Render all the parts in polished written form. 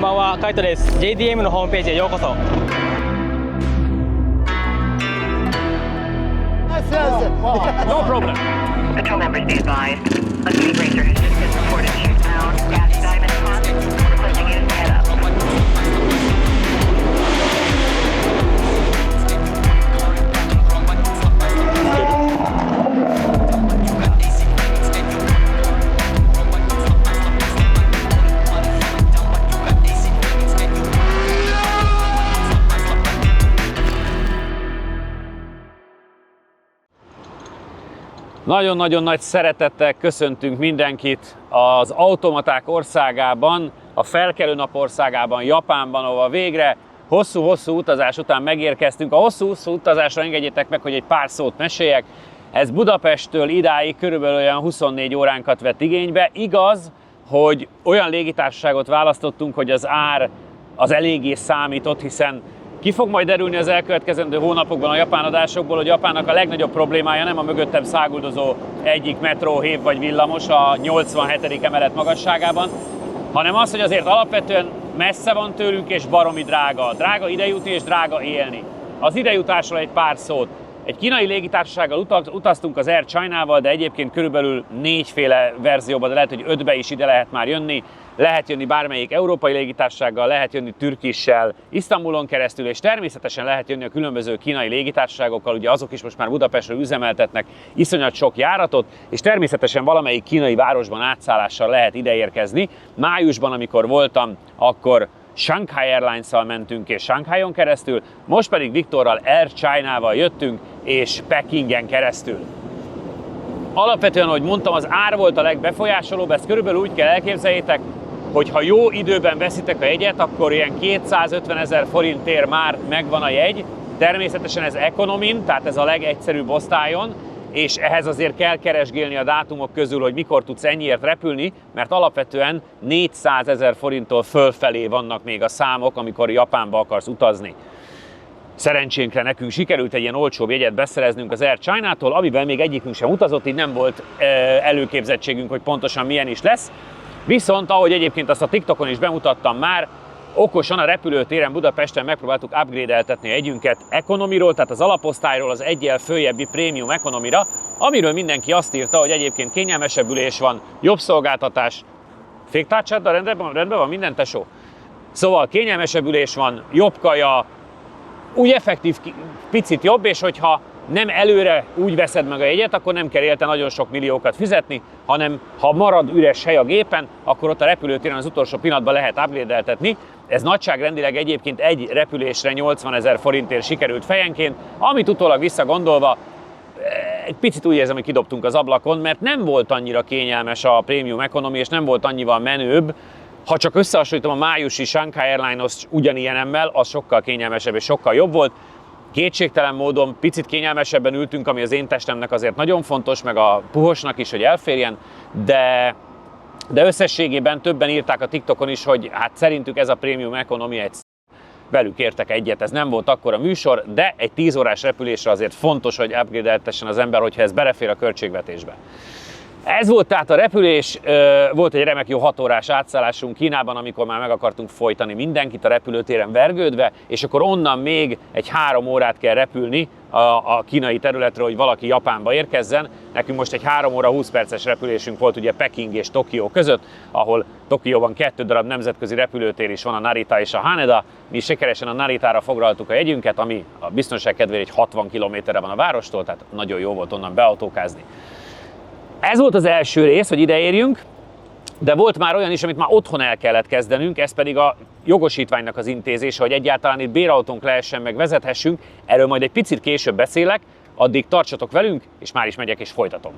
ばんは、カイトです。JDM のホームページへようこそ。No problem. Patrol members be advised. A speed racer has just been reported shootbound. Gas diamond pond. Requesting you to head up. Nagyon-nagyon nagy szeretettel köszöntünk mindenkit az automaták országában, a felkelő nap országában, Japánban, ahol végre hosszú-hosszú utazás után megérkeztünk. A hosszú utazásra engedjétek meg, hogy egy pár szót meséljek. Ez Budapesttől idáig körülbelül olyan 24 óránkat vett igénybe. Igaz, hogy olyan légitársaságot választottunk, hogy az ár az eléggé számított, hiszen ki fog majd derülni az elkövetkezendő hónapokban a japán adásokból, hogy Japánnak a legnagyobb problémája nem a mögöttem száguldozó egyik metró, hév vagy villamos a 87. emelet magasságában, hanem az, hogy azért alapvetően messze van tőlünk és baromi drága. Drága idejutni és drága élni. Az idejutásról egy pár szót. Egy kínai légitársasággal utaztunk, az Air China-val, de egyébként körülbelül 4 féle verzióban, de lehet, hogy 5-be is ide lehet már jönni. Lehet jönni bármelyik európai légitársasággal, lehet jönni Turkish-sel, Isztambulon keresztül, és természetesen lehet jönni a különböző kínai légitársaságokkal, ugye azok is most már Budapestről üzemeltetnek iszonyat sok járatot, és természetesen valamelyik kínai városban átszállással lehet ideérkezni. Májusban, amikor voltam, akkor Shanghai Airlines-szal mentünk és Shanghai-on keresztül, most pedig Viktorral Air China-val jöttünk és Pekingen keresztül. Alapvetően, ahogy mondtam, az ár volt a legbefolyásolóbb, ezt körülbelül úgy kell elképzeljétek, hogy ha jó időben veszitek a jegyet, akkor ilyen 250 000 forintért már megvan a jegy. Természetesen ez economin, tehát ez a legegyszerűbb osztályon, és ehhez azért kell keresgélni a dátumok közül, hogy mikor tudsz ennyiért repülni, mert alapvetően 400 000 forinttól fölfelé vannak még a számok, amikor Japánba akarsz utazni. Szerencsénkre nekünk sikerült egy ilyen olcsóbb jegyet beszereznünk az Air China-tól, amivel még egyikünk sem utazott, így nem volt előképzettségünk, hogy pontosan milyen is lesz. Viszont, ahogy egyébként azt a TikTokon is bemutattam már, okosan a repülőtéren Budapesten megpróbáltuk upgrade-eltetni a jegyünket economiról, tehát az alaposztályról az egyel följebbi prémium economira, amiről mindenki azt írta, hogy egyébként kényelmesebb ülés van, jobb szolgáltatás. Féktárcsáddal rendben van minden, tesó? Szóval kényelmesebb ülés van, jobb kaja, úgy effektív picit jobb, és hogyha nem előre úgy veszed meg a jegyet, akkor nem kell érte nagyon sok milliókat fizetni, hanem ha marad üres hely a gépen, akkor ott a repülőtéren az utolsó pillanatban lehet upgrade-eltetni. Ez nagyságrendileg egyébként egy repülésre 80 000 forintért sikerült fejenként, amit utólag visszagondolva egy picit úgy érzem, hogy kidobtunk az ablakon, mert nem volt annyira kényelmes a Premium Economy, és nem volt annyival menőbb. Ha csak összehasonlítom a májusi Shanghai Airlines-os ugyanilyenemmel, az sokkal kényelmesebb és sokkal jobb volt. Kétségtelen módon picit kényelmesebben ültünk, ami az én testemnek azért nagyon fontos, meg a puhosnak is, hogy elférjen, de összességében többen írták a TikTokon is, hogy hát szerintük ez a Premium Economy egy velük értek egyet, ez nem volt akkora műsor, de egy 10 órás repülésre azért fontos, hogy upgrade-eltessen az ember, hogyha ez belefér a költségvetésbe. Ez volt tehát a repülés, volt egy remek jó 6 órás átszállásunk Kínában, amikor már meg akartunk folytani mindenkit a repülőtéren vergődve, és akkor onnan még egy 3 órát kell repülni a kínai területről, hogy valaki Japánba érkezzen. Nekünk most egy 3 óra 20 perces repülésünk volt ugye Peking és Tokió között, ahol Tokióban 2 darab nemzetközi repülőtér is van, a Narita és a Haneda. Mi sikeresen a Naritára foglaltuk a jegyünket, ami a biztonság kedvéért egy 60 kilométerre van a várostól, tehát nagyon jó volt onnan beautókázni. Ez volt az első rész, hogy ide érjünk, de volt már olyan is, amit már otthon el kellett kezdenünk, ez pedig a jogosítványnak az intézése, hogy egyáltalán itt bérautónk lehessen, meg vezethessünk. Erről majd egy picit később beszélek, addig tartsatok velünk, és már is megyek és folytatom.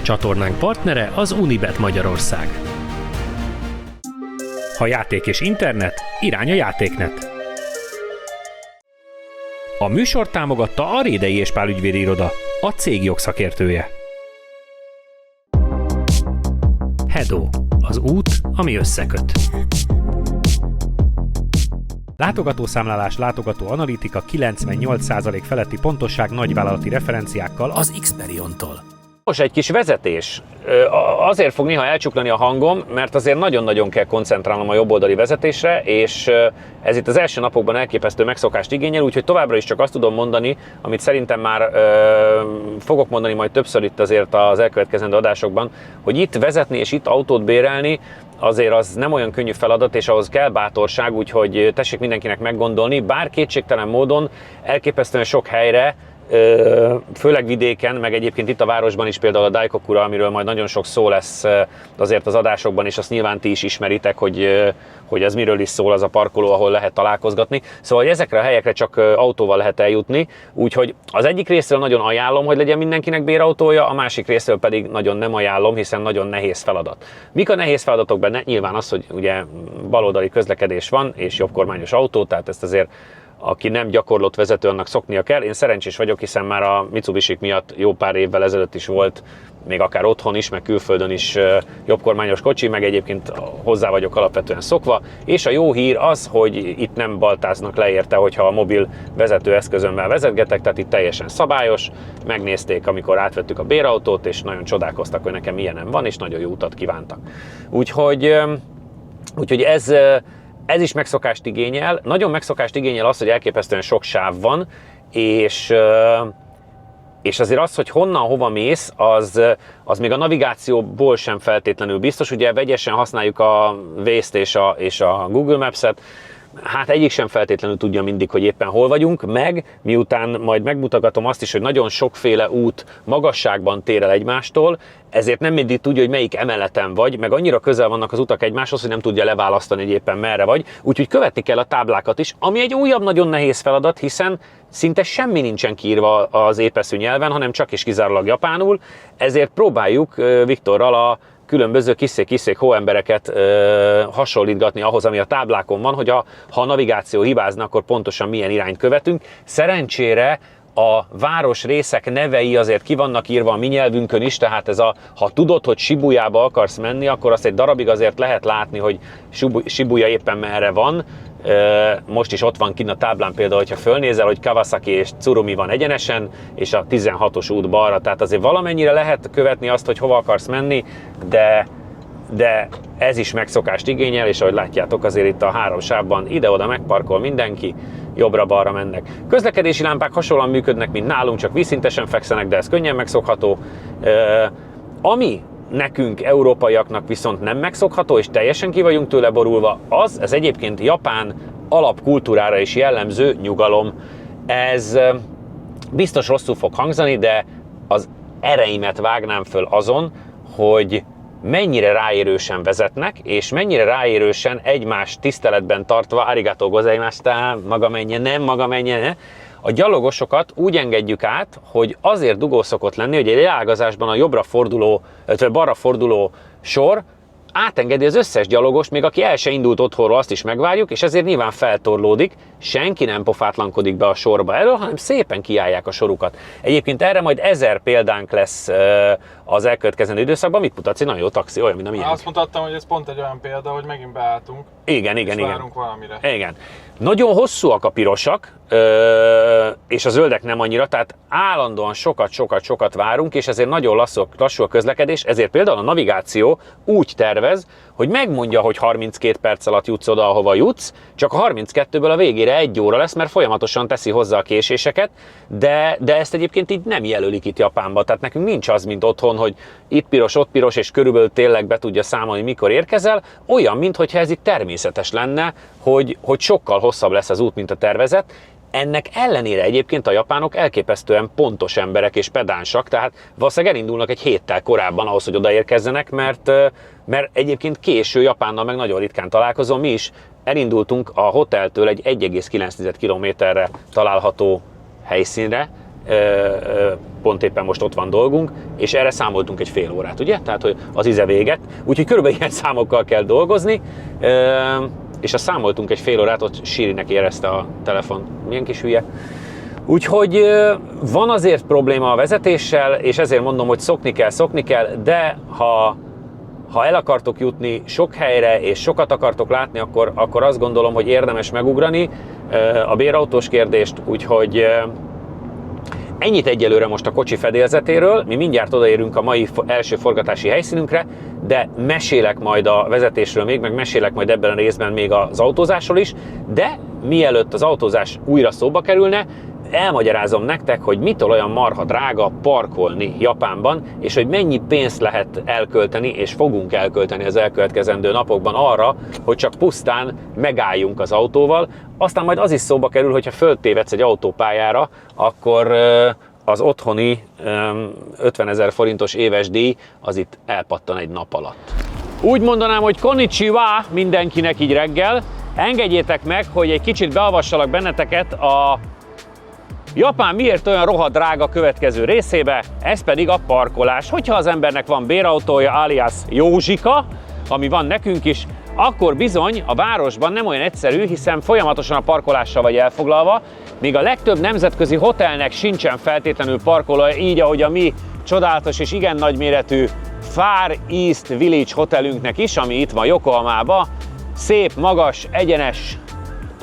Csatornánk partnere az Unibet Magyarország. Ha játék és internet, irány a Játéknet. A műsort támogatta a Rédei és Pál ügyvédi iroda, a cég jogszakértője. Hedo, az út, ami összeköt. Látogatószámlálás, látogatóanalitika, 98% feletti pontosság nagyvállalati referenciákkal az Xperiontól. Most egy kis vezetés. Azért fog néha elcsuklani a hangom, mert azért nagyon-nagyon kell koncentrálnom a jobboldali vezetésre, és ez itt az első napokban elképesztő megszokást igényel, úgyhogy továbbra is csak azt tudom mondani, amit szerintem már fogok mondani majd többször itt azért az elkövetkezendő adásokban, hogy itt vezetni és itt autót bérelni, azért az nem olyan könnyű feladat, és ahhoz kell bátorság, úgyhogy tessék mindenkinek meggondolni, bár kétségtelen módon elképesztően sok helyre, főleg vidéken, meg egyébként itt a városban is például a Daikokura, amiről majd nagyon sok szó lesz azért az adásokban, és azt nyilván ti is ismeritek, hogy ez miről is szól az a parkoló, ahol lehet találkozgatni. Szóval ezekre a helyekre csak autóval lehet eljutni, úgyhogy az egyik részről nagyon ajánlom, hogy legyen mindenkinek bérautója, a másik részről pedig nagyon nem ajánlom, hiszen nagyon nehéz feladat. Mik a nehéz feladatok benne? Nyilván az, hogy ugye baloldali közlekedés van, és jobbkormányos autó, tehát ezt azért aki nem gyakorlott vezető, annak szoknia kell. Én szerencsés vagyok, hiszen már a Mitsubishik miatt jó pár évvel ezelőtt is volt, még akár otthon is, meg külföldön is jobbkormányos kocsi, meg egyébként hozzá vagyok alapvetően szokva. És a jó hír az, hogy itt nem baltáznak le érte, hogyha a mobil vezetőeszközömmel vezetgetek, tehát itt teljesen szabályos. Megnézték, amikor átvettük a bérautót, és nagyon csodálkoztak, hogy nekem ilyenem van, és nagyon jó utat kívántak. Úgyhogy ez is megszokást igényel. Nagyon megszokást igényel az, hogy elképesztően sok sáv van, és azért az, hogy honnan, hova mész, az még a navigációból sem feltétlenül biztos. Ugye vegyesen használjuk a Waze-t és a Google Maps-et, hát egyik sem feltétlenül tudja mindig, hogy éppen hol vagyunk, meg miután majd megmutatgatom azt is, hogy nagyon sokféle út magasságban tér el egymástól, ezért nem mindig tudja, hogy melyik emeleten vagy, meg annyira közel vannak az utak egymáshoz, hogy nem tudja leválasztani, hogy éppen merre vagy, úgyhogy követni kell a táblákat is, ami egy újabb nagyon nehéz feladat, hiszen szinte semmi nincsen kiírva az épeszű nyelven, hanem csak és kizárólag japánul, ezért próbáljuk Viktorral a különböző kiszék hóembereket hasonlítgatni ahhoz, ami a táblákon van, hogy ha a navigáció hibázna, akkor pontosan milyen irányt követünk. Szerencsére a városrészek nevei azért ki vannak írva a mi nyelvünkön is, tehát ha tudod, hogy Shibuyába akarsz menni, akkor azt egy darabig azért lehet látni, hogy Shibuya éppen merre van. Most is ott van kint a táblán például, hogyha fölnézel, hogy Kawasaki és Tsurumi van egyenesen, és a 16-os út balra, tehát azért valamennyire lehet követni azt, hogy hova akarsz menni, de ez is megszokást igényel, és ahogy látjátok, azért itt a 3 sávban ide-oda megparkol mindenki, jobbra-balra mennek. Közlekedési lámpák hasonlóan működnek, mint nálunk, csak vízszintesen fekszenek, de ez könnyen megszokható. Ami nekünk, európaiaknak viszont nem megszokható, és teljesen ki vagyunk tőle borulva, ez egyébként Japán alapkultúrára is jellemző nyugalom. Ez biztos rosszul fog hangzani, de az ereimet vágnám föl azon, hogy mennyire ráérősen vezetnek, és mennyire ráérősen egymást tiszteletben tartva, arigato gozaimashita, maga menjen, nem, maga menjen, ne, a gyalogosokat úgy engedjük át, hogy azért dugó szokott lenni, hogy egy leágazásban a balra forduló sor átengedi az összes gyalogost, még aki el se indult otthonról, azt is megvárjuk, és ezért nyilván feltorlódik, senki nem pofátlankodik be a sorba elől, hanem szépen kiállják a sorukat. Egyébként erre majd 1000 példánk lesz az elkövetkezendő időszakban. Mit mutatsz? Egy nagyon jó taxi, olyan, mint amilyen. Azt mutattam, hogy ez pont egy olyan példa, hogy megint beálltunk. Igen. Várunk valamire. Igen. Nagyon hosszúak a pirosak, és a zöldek nem annyira, tehát állandóan sokat várunk, és ezért nagyon lassú a közlekedés, ezért például a navigáció úgy tervez, hogy megmondja, hogy 32 perc alatt jutsz oda, ahova jutsz, csak a 32-ből a végére 1 óra lesz, mert folyamatosan teszi hozzá a késéseket, de ezt egyébként így nem jelölik itt Japánban, tehát nekünk nincs az, mint otthon, hogy itt piros, ott piros, és körülbelül tényleg be tudja számolni, mikor érkezel, olyan, mintha ez itt természetes lenne, hogy sokkal hosszabb lesz az út, mint a tervezet. Ennek ellenére egyébként a japánok elképesztően pontos emberek és pedánsak, tehát valószínűleg elindulnak egy héttel korábban ahhoz, hogy odaérkezzenek, mert egyébként késő Japánnal meg nagyon ritkán találkozom. Mi is elindultunk a hoteltől egy 1,9 kilométerre található helyszínre, pont éppen most ott van dolgunk, és erre számoltunk egy fél órát, ugye? Tehát, hogy az íze véget. Úgyhogy körülbelül ilyen számokkal kell dolgozni, és azt számoltunk egy fél órát, ott Sirinek érezte a telefon. Milyen kis hülye. Úgyhogy van azért probléma a vezetéssel, és ezért mondom, hogy szokni kell, de ha el akartok jutni sok helyre, és sokat akartok látni, akkor azt gondolom, hogy érdemes megugrani a bérautós kérdést, úgyhogy Ennyit egyelőre most a kocsi fedélzetéről, mi mindjárt odaérünk a mai első forgatási helyszínünkre, de mesélek majd a vezetésről még, meg mesélek majd ebben a részben még az autózásról is, de mielőtt az autózás újra szóba kerülne, elmagyarázom nektek, hogy mitől olyan marha drága parkolni Japánban, és hogy mennyi pénzt lehet elkölteni, és fogunk elkölteni az elkövetkezendő napokban arra, hogy csak pusztán megálljunk az autóval. Aztán majd az is szóba kerül, hogyha föltévedsz egy autópályára, akkor az otthoni 50 000 forintos éves díj az itt elpattan egy nap alatt. Úgy mondanám, hogy konnichiwa mindenkinek így reggel. Engedjétek meg, hogy egy kicsit beavassalak benneteket a Japán miért olyan rohadt drága következő részébe, ez pedig a parkolás. Hogyha az embernek van bérautója, alias józsika, ami van nekünk is, akkor bizony a városban nem olyan egyszerű, hiszen folyamatosan a parkolással vagy elfoglalva, míg a legtöbb nemzetközi hotelnek sincsen feltétlenül parkolója, így ahogy a mi csodálatos és igen nagyméretű Far East Village hotelünknek is, ami itt van Yokohamában, szép, magas, egyenes,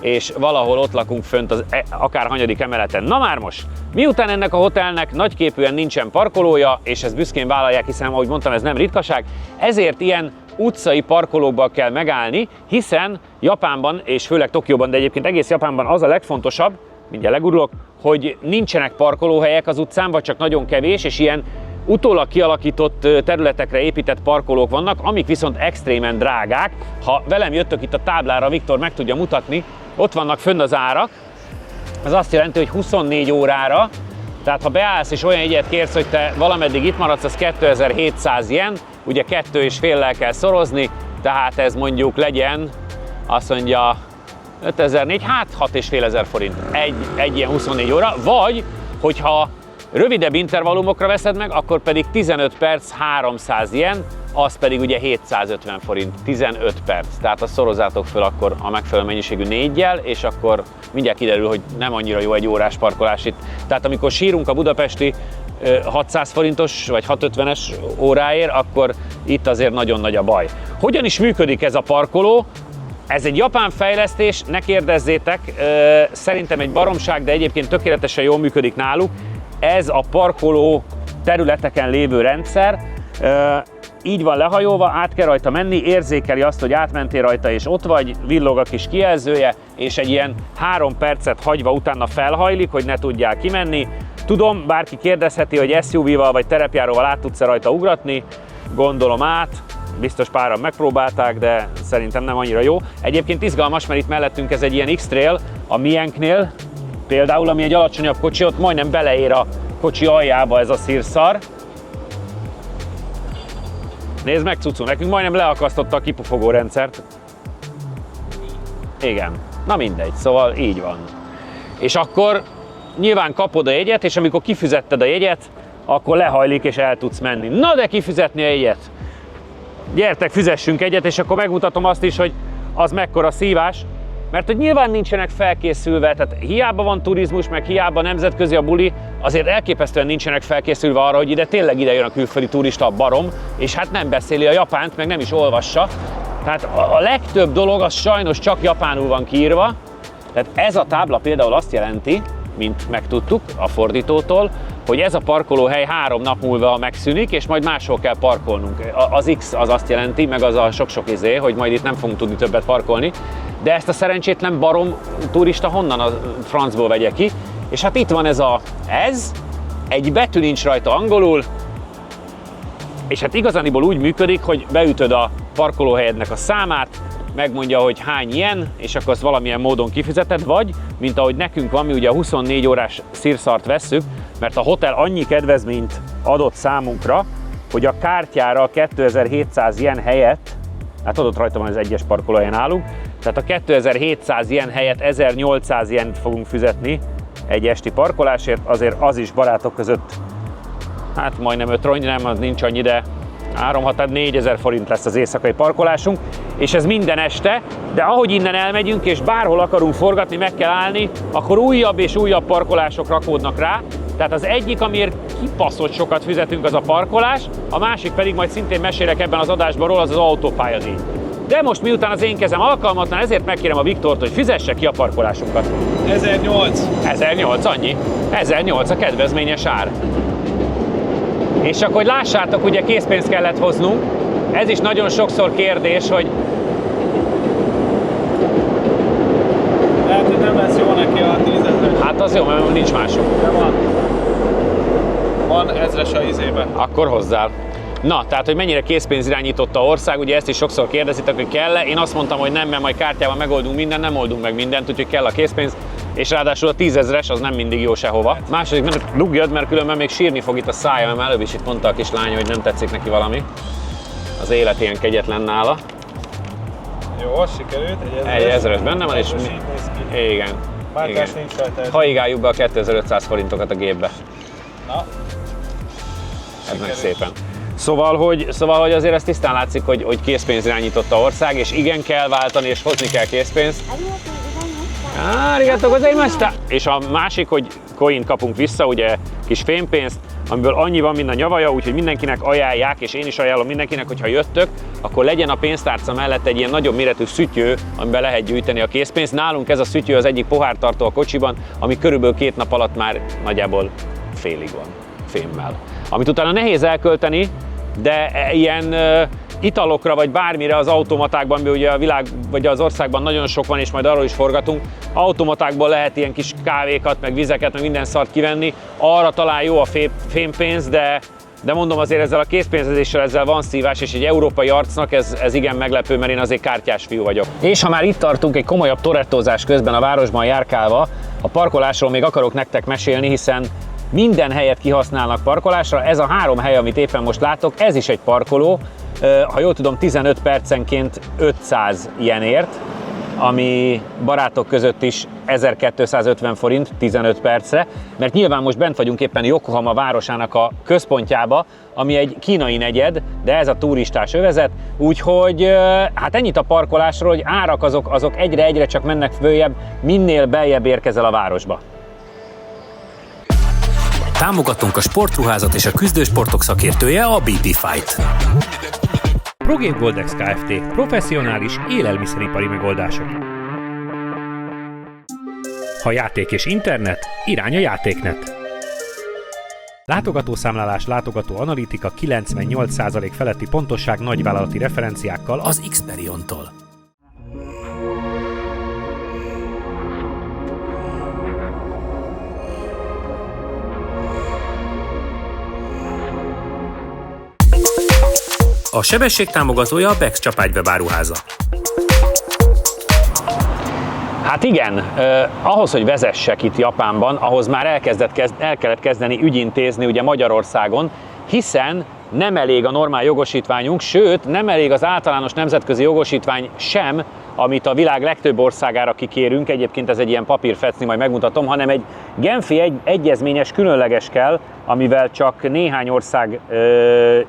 és valahol ott lakunk fönt az akár hanyadik emeleten. Na már most, miután ennek a hotelnek nagyképűen nincsen parkolója, és ezt büszkén vállalják, hiszen ahogy mondtam, ez nem ritkaság, ezért ilyen utcai parkolókban kell megállni, hiszen Japánban, és főleg Tokióban, de egyébként egész Japánban az a legfontosabb, mindjárt legurulok, hogy nincsenek parkolóhelyek az utcán, vagy csak nagyon kevés, és ilyen utólag kialakított területekre épített parkolók vannak, amik viszont extrémen drágák. Ha velem jöttök itt a táblára, Viktor meg tudja mutatni, ott vannak fönn az árak. Ez azt jelenti, hogy 24 órára, tehát ha beállsz és olyan jegyet kérsz, hogy te valameddig itt maradsz, az 2700 yen, ugye 2,5-lel kell szorozni, tehát ez mondjuk legyen, azt mondja 5004, hát 6500 forint egy ilyen 24 óra, vagy hogyha rövidebb intervallumokra veszed meg, akkor pedig 15 perc 300 yen, az pedig ugye 750 forint, 15 perc. Tehát azt szorozzátok föl akkor a megfelelő mennyiségű 4-jel, és akkor mindjárt kiderül, hogy nem annyira jó egy órás parkolás itt. Tehát amikor sírunk a budapesti 600 forintos vagy 650-es óráért, akkor itt azért nagyon nagy a baj. Hogyan is működik ez a parkoló? Ez egy japán fejlesztés, ne kérdezzétek, szerintem egy baromság, de egyébként tökéletesen jól működik náluk. Ez a parkoló területeken lévő rendszer, így van lehajolva, át kell rajta menni, érzékeli azt, hogy átmentél rajta és ott vagy, villog a kis kijelzője, és egy ilyen 3 percet hagyva utána felhajlik, hogy ne tudjál kimenni. Tudom, bárki kérdezheti, hogy SUV-val vagy terepjáróval át tudsz-e rajta ugratni, gondolom át, biztos páran megpróbálták, de szerintem nem annyira jó. Egyébként izgalmas, mert itt mellettünk ez egy ilyen X-Trail, a miénknél, például, ami egy alacsonyabb kocsi, ott majdnem beleér a kocsi aljába ez a szírszar. Nézd meg, cucu, nekünk majdnem leakasztotta a kipufogó rendszert. Igen, na mindegy, szóval így van. És akkor nyilván kapod a jegyet, és amikor kifizetted a jegyet, akkor lehajlik és el tudsz menni. Na de kifizetni a jegyet! Gyertek, fizessünk egyet, és akkor megmutatom azt is, hogy az mekkora szívás. Mert hogy nyilván nincsenek felkészülve, tehát hiába van turizmus, meg hiába nemzetközi a buli, azért elképesztően nincsenek felkészülve arra, hogy ide tényleg ide jön a külföldi turista, a barom, és hát nem beszéli a japánt, meg nem is olvassa. Tehát a legtöbb dolog az sajnos csak japánul van kiírva. Tehát ez a tábla például azt jelenti, mint megtudtuk a fordítótól, hogy ez a parkolóhely 3 nap múlva megszűnik, és majd máshol kell parkolnunk. Az X az azt jelenti, meg az a sok-sok izé, hogy majd itt nem fogunk tudni többet parkolni. De ezt a szerencsétlen barom turista honnan a francból vegye ki? És hát itt van ez, egy betű nincs rajta angolul, és hát igazániból úgy működik, hogy beütöd a parkolóhelyednek a számát, megmondja, hogy hány ilyen, és akkor azt valamilyen módon kifizeted, vagy, mint ahogy nekünk van, mi ugye a 24 órás szírszart vesszük, mert a hotel annyi kedvezményt adott számunkra, hogy a kártyára 2700 yen helyett, hát adott rajta van az egyes parkolóhelyen állunk, tehát a 2700 yen helyett 1800 yen fogunk fizetni egy esti parkolásért, azért az is barátok között, hát majdnem 5 rongy, nem, az nincs annyi, de 4000 forint lesz az éjszakai parkolásunk, és ez minden este, de ahogy innen elmegyünk, és bárhol akarunk forgatni, meg kell állni, akkor újabb és újabb parkolások rakódnak rá. Tehát az egyik, amiért kipaszott sokat fizetünk, az a parkolás, a másik pedig majd szintén mesélek ebben az adásban róla, az az autópályadíj. de most miután az én kezem alkalmatlan, ezért megkérem a Viktort, hogy fizesse ki a parkolásunkat. 1008. 1008, annyi. 1008 a kedvezményes ár. És akkor, hogy lássátok, ugye készpénzt kellett hoznunk. Ez is nagyon sokszor kérdés, hogy Lehet, hogy nem lesz jó neki a 10 000. hát az jó, mert nincs mások. De van. Van ezres a izébe. Akkor hozzá. Na, tehát, hogy mennyire készpénz irányította ország, ugye ezt is sokszor kérdezitek, hogy kell-e. Én azt mondtam, hogy nem, mert majd kártyával megoldunk mindent, nem oldunk meg mindent, úgyhogy kell a készpénz. És ráadásul a 10 000-es az nem mindig jó sehova. Második, mert dugjad, mert különben még sírni fog itt a szája, mert előbb is itt mondta a kislány, hogy nem tetszik neki valami. Az élet ilyen kegyetlen nála. Jó, sikerült. Egy 1000-es benne van, és így néz ki. igen. Márkás nincs rajta. Haigáljuk be a 2500 forintokat a gépbe. Na, Ez meg sikerült. szépen. Szóval, hogy azért ez tisztán látszik, hogy készpénz irányított a ország, és igen, kell váltani, és hozni kell készpénzt. Arigato gozaimashita! És a másik, hogy coin kapunk vissza, ugye kis fémpénzt, amiből annyi van, mint a nyavaja, úgyhogy mindenkinek ajánlják, és én is ajánlom mindenkinek, hogy ha jöttök, akkor legyen a pénztárca mellett egy ilyen nagyobb méretű szütyő, amiben lehet gyűjteni a készpénzt. Nálunk ez a szütyő az egyik pohártartó a kocsiban, ami körülbelül 2 nap alatt már nagyjából félig van fémmel. Amit utána nehéz elkölteni, de ilyen italokra vagy bármire az automatákban, ami ugye a világ vagy az országban nagyon sok van, és majd arról is forgatunk, automatákból lehet ilyen kis kávékat, meg vizeket, meg minden szart kivenni. Arra talán jó a fémpénz, de mondom azért ezzel a készpénzezéssel ezzel van szívás, és egy európai arcnak ez igen meglepő, mert én azért kártyás fiú vagyok. És ha már itt tartunk egy komolyabb torettózás közben a városban járkálva, a parkolásról még akarok nektek mesélni, hiszen minden helyet kihasználnak parkolásra. Ez a 3 hely, amit éppen most látok, ez is egy parkoló. Ha jól tudom, 15 percenként 500 jenért, ami barátok között is 1250 forint 15 percre, mert nyilván most bent vagyunk éppen Yokohama városának a központjába, ami egy kínai negyed, de ez a turistás övezet, úgyhogy hát ennyit a parkolásról, hogy árak azok egyre csak mennek följebb, minél beljebb érkezel a városba. Támogatunk a sportruházat és a küzdősportok szakértője a BP Fight. ProGame Goldex Kft. Professzionális élelmiszeripari megoldások. Ha játék és internet, irány a Játéknet. Látogatószámlálás, látogató analitika, 98% feletti pontosság nagyvállalati referenciákkal az Xperion-tól. A sebesség támogatója a Bex csapágy webáruháza. Hát igen, ahhoz, hogy vezessek itt Japánban, ahhoz már el kellett kezdeni ügyintézni ugye Magyarországon, hiszen nem elég a normál jogosítványunk, sőt nem elég az általános nemzetközi jogosítvány sem, amit a világ legtöbb országára kikérünk, egyébként ez egy ilyen papírfecni, majd megmutatom, hanem egy Genfi egyezményes különleges kell, amivel csak néhány ország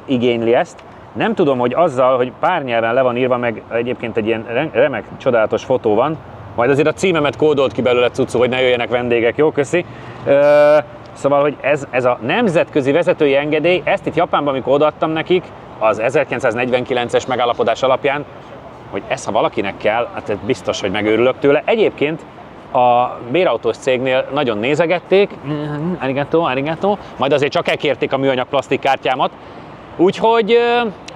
igényli ezt. Nem tudom, hogy azzal, hogy pár nyelven le van írva, meg egyébként egy ilyen remek, csodálatos fotó van, majd azért a címemet kódolt ki belőle, cuccu, hogy ne jöjjenek vendégek, jó, köszi. Szóval, hogy ez a nemzetközi vezetői engedély, ezt itt Japánban, amikor odaadtam nekik, az 1949-es megállapodás alapján, hogy ezt, ha valakinek kell, hát biztos, hogy megőrülök tőle. Egyébként a bérautós cégnél nagyon nézegették, arigato, majd azért csak elkérték a műanyag plastikkártyámat. Úgyhogy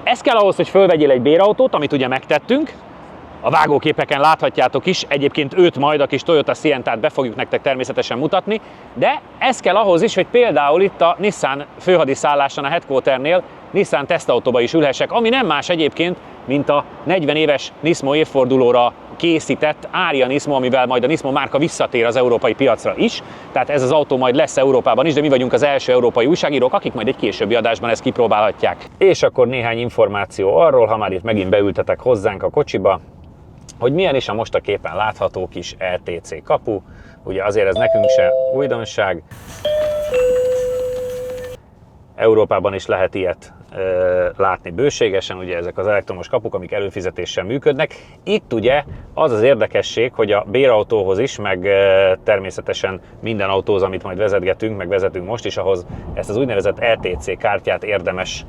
ez kell ahhoz, hogy fölvegyél egy bérautót, amit ugye megtettünk. A vágóképeken láthatjátok is, egyébként őt majd a kis Toyota Sientát be fogjuk nektek természetesen mutatni, de ez kell ahhoz is, hogy például itt a Nissan főhadiszálláson, a headquarternél Nissan tesztautóba is ülhessek, ami nem más egyébként, mint a 40 éves Nismo évfordulóra készített Aria Nismo, amivel majd a Nismo márka visszatér az európai piacra is. Tehát ez az autó majd lesz Európában is, de mi vagyunk az első európai újságírók, akik majd egy későbbi adásban ezt kipróbálhatják. És akkor néhány információ arról, ha már itt megint beültetek hozzánk a kocsiba, hogy milyen is a most a képen látható kis ETC kapu. Ugye azért ez nekünk se újdonság. Európában is lehet ilyet látni bőségesen, ugye ezek az elektromos kapuk, amik előfizetéssel működnek. Itt ugye az az érdekesség, hogy a bérautóhoz is, meg természetesen minden autóhoz, amit majd vezetgetünk, meg vezetünk most is, ahhoz ezt az úgynevezett ETC kártyát érdemes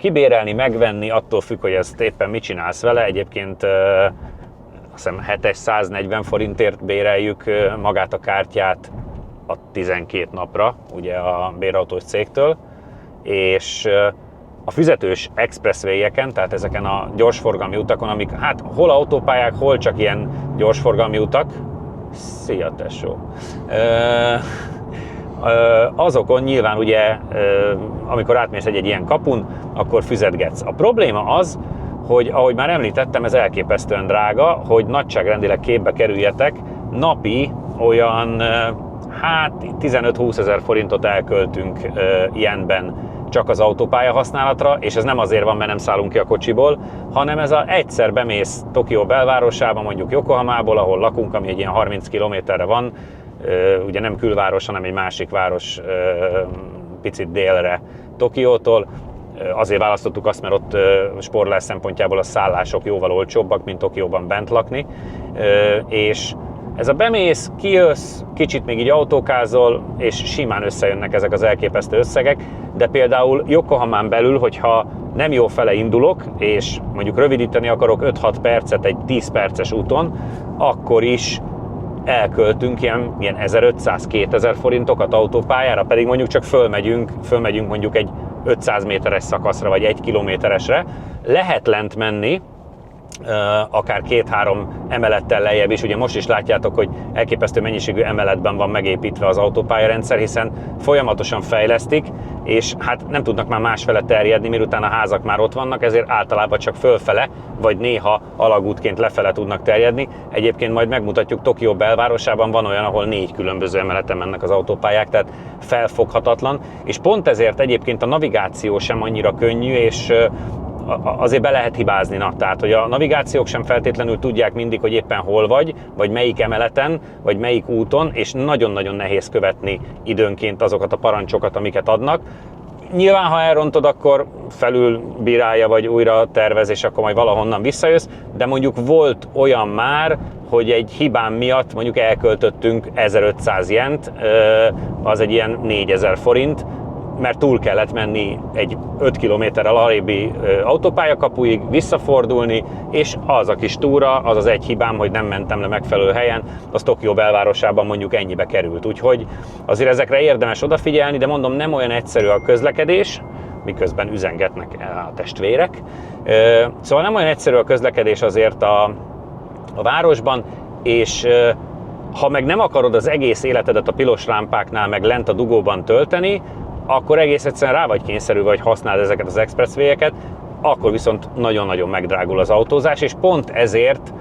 kibérelni, megvenni, attól függ, hogy ezt éppen mit csinálsz vele. Egyébként azt hiszem 740 forintért béreljük magát a kártyát a 12 napra, ugye a bérautós cégtől, és a füzetős expressway-eken, tehát ezeken a gyorsforgalmi utakon, amik hát hol autópályák, hol csak ilyen gyorsforgalmi utak, szia tesó, azokon nyilván ugye, amikor átmész egy ilyen kapun, akkor füzetgetsz. A probléma az, hogy ahogy már említettem, ez elképesztően drága, hogy nagyságrendileg képbe kerüljetek, napi olyan 15-20 ezer forintot elköltünk ilyenben csak az autópálya használatra, és ez nem azért van, mert nem szállunk ki a kocsiból, hanem ez egyszer bemész Tokió belvárosába, mondjuk Yokohamából, ahol lakunk, ami egy ilyen 30 kilométerre van, ugye nem külváros, hanem egy másik város picit délre Tokiótól. Azért választottuk azt, mert ott spórolás szempontjából a szállások jóval olcsóbbak, mint Tokióban bent lakni, és ez a bemész, kijössz, kicsit még így autókázol, és simán összejönnek ezek az elképesztő összegek, de például Yokohamán belül, hogyha nem jó fele indulok, és mondjuk rövidíteni akarok 5-6 percet egy 10 perces úton, akkor is elköltünk ilyen 1500-2000 forintokat autópályára, pedig mondjuk csak fölmegyünk mondjuk egy 500 méteres szakaszra, vagy 1 kilométeresre. Lehet lent menni, akár 2-3 emelettel lejjebb is. Ugye most is látjátok, hogy elképesztő mennyiségű emeletben van megépítve az autópályarendszer, hiszen folyamatosan fejlesztik, és hát nem tudnak már másfele terjedni, miután a házak már ott vannak, ezért általában csak fölfele, vagy néha alagútként lefele tudnak terjedni. Egyébként majd megmutatjuk, Tokió belvárosában van olyan, ahol 4 különböző emeleten mennek az autópályák, tehát felfoghatatlan, és pont ezért egyébként a navigáció sem annyira könnyű, és azért be lehet hibázni, tehát hogy a navigációk sem feltétlenül tudják mindig, hogy éppen hol vagy melyik emeleten, vagy melyik úton, és nagyon-nagyon nehéz követni időnként azokat a parancsokat, amiket adnak. Nyilván, ha elrontod, akkor felülbírálja, vagy újra tervez, és akkor majd valahonnan visszajössz, de mondjuk volt olyan már, hogy egy hibám miatt mondjuk elköltöttünk 1500 jent, az egy ilyen 4000 forint, mert túl kellett menni egy 5 kilométerrel arrébbi autópályakapuig, visszafordulni, és az a kis túra, az az egy hibám, hogy nem mentem le megfelelő helyen, az Tokió belvárosában mondjuk ennyibe került. Úgyhogy azért ezekre érdemes odafigyelni, de mondom, nem olyan egyszerű a közlekedés, miközben üzengetnek a testvérek. Szóval nem olyan egyszerű a közlekedés azért a városban, és ha meg nem akarod az egész életedet a pilos lámpáknál meg lent a dugóban tölteni, akkor egész egyszerűen rá vagy kényszerülve, hogy használd ezeket az expressway-eket, akkor viszont nagyon-nagyon megdrágul az autózás, és pont ezért,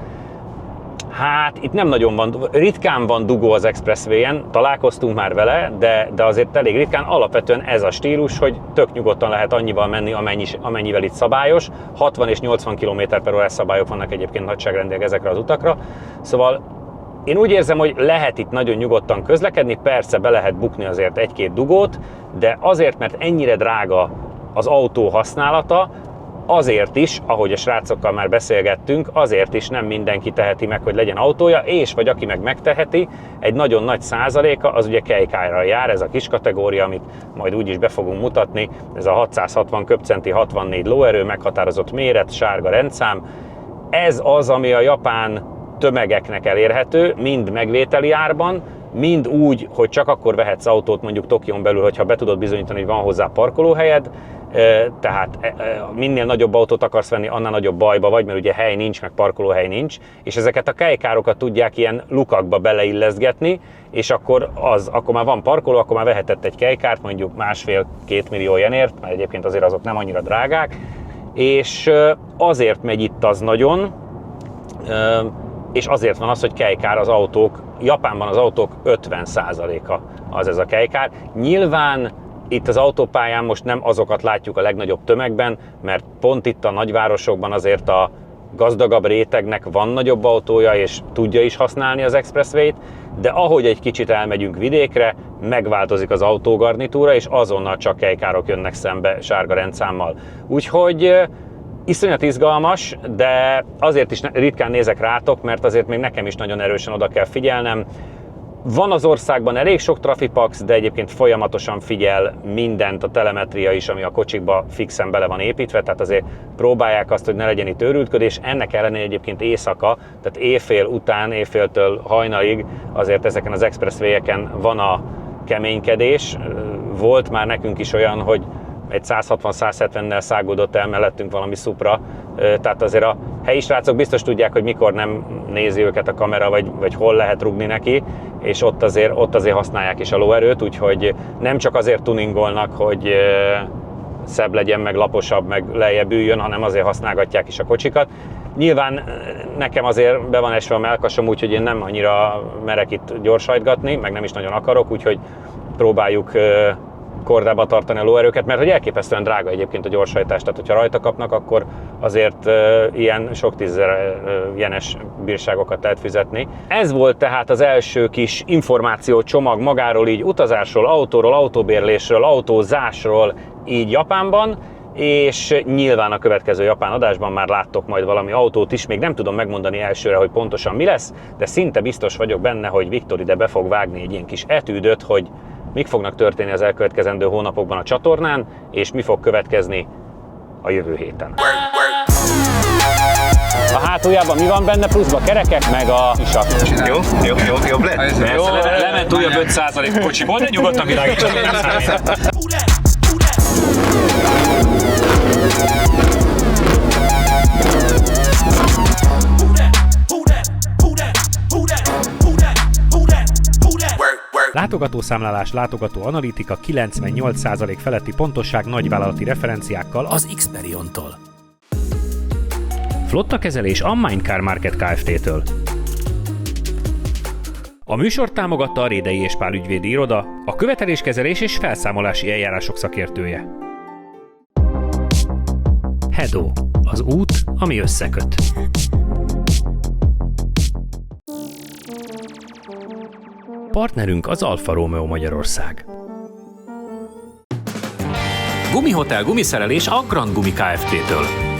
hát itt nem nagyon van, ritkán van dugó az expressway-en, találkoztunk már vele, de azért elég ritkán, alapvetően ez a stílus, hogy tök nyugodtan lehet annyival menni, amennyivel itt szabályos, 60 és 80 km/h szabályok vannak egyébként nagyságrendileg ezekre az utakra, szóval én úgy érzem, hogy lehet itt nagyon nyugodtan közlekedni, persze be lehet bukni azért 1-2 dugót, de azért, mert ennyire drága az autó használata, azért is, ahogy a srácokkal már beszélgettünk, azért is nem mindenki teheti meg, hogy legyen autója, és vagy aki meg megteheti, egy nagyon nagy százaléka az ugye Keikai-ra jár, ez a kis kategória, amit majd úgyis be fogunk mutatni, ez a 660 köbcenti, 64 lóerő, meghatározott méret, sárga rendszám. Ez az, ami a japán tömegeknek elérhető, mind megvételi árban, mind úgy, hogy csak akkor vehetsz autót mondjuk Tokión belül, hogyha be tudod bizonyítani, hogy van hozzá parkolóhelyed, tehát minél nagyobb autót akarsz venni, annál nagyobb bajba vagy, mert ugye hely nincs, meg parkolóhely nincs, és ezeket a keikárokat tudják ilyen lukakba beleilleszgetni, és akkor már van parkoló, akkor már vehetett egy keikárt, mondjuk 1,5-2 millió jenért, mert egyébként azért azok nem annyira drágák, és azért megy itt az nagyon, és azért van az, hogy keikár az autók, Japánban az autók 50%-a az ez a keikár. Nyilván itt az autópályán most nem azokat látjuk a legnagyobb tömegben, mert pont itt a nagyvárosokban azért a gazdagabb rétegnek van nagyobb autója, és tudja is használni az expressway-t, de ahogy egy kicsit elmegyünk vidékre, megváltozik az autógarnitúra, és azonnal csak keikárok jönnek szembe sárga rendszámmal. Úgyhogy iszonyat izgalmas, de azért is ritkán nézek rátok, mert azért még nekem is nagyon erősen oda kell figyelnem. Van az országban elég sok Trafipax, de egyébként folyamatosan figyel mindent, a telemetria is, ami a kocsikba fixen bele van építve, tehát azért próbálják azt, hogy ne legyen itt őrültködés. Ennek ellenére egyébként éjszaka, tehát éjfél után, éjféltől hajnalig azért ezeken az expressway-eken van a keménykedés. Volt már nekünk is olyan, hogy egy 160-170-nel szágódott el mellettünk valami Supra, tehát azért a helyi srácok biztos tudják, hogy mikor nem nézi őket a kamera, vagy hol lehet rugni neki, és ott azért használják is a lóerőt, úgyhogy nem csak azért tuningolnak, hogy szebb legyen, meg laposabb, meg lejjebb üljön, hanem azért használgatják is a kocsikat. Nyilván nekem azért be van esve a mellkasom, úgyhogy én nem annyira merek itt gyorsajtgatni, meg nem is nagyon akarok, úgyhogy próbáljuk kordába tartani a lóerőket, mert hogy elképesztően drága egyébként a gyorshajtás, tehát hogyha rajta kapnak, akkor azért ilyen sok tízezer jenes bírságokat lehet fizetni. Ez volt tehát az első kis információcsomag magáról, így utazásról, autóról, autóbérlésről, autózásról így Japánban, és nyilván a következő japán adásban már láttok majd valami autót is, még nem tudom megmondani elsőre, hogy pontosan mi lesz, de szinte biztos vagyok benne, hogy Viktor ide be fog vágni egy ilyen kis etűdöt, hogy mik fognak történni az elkövetkezendő hónapokban a csatornán, és mi fog következni a jövő héten. A hátuljában mi van benne, pluszba kerekek, meg a isak. Jobb lett? Jó, lement újabb 5% kocsiból, de nyugodtan világítani. Látogatószámlálás, látogatóanalitika, 98% feletti pontosság nagyvállalati referenciákkal az Xperion-tól. Flottakezelés a Mindcar Market Kft-től. A műsort támogatta a Rédei és Pál ügyvédi iroda, a követeléskezelés és felszámolási eljárások szakértője. Hedo, az út, ami összeköt. Partnerünk az Alfa Romeo Magyarország. Gumihotel gumiszerelés a Grand Gumi Kft-től.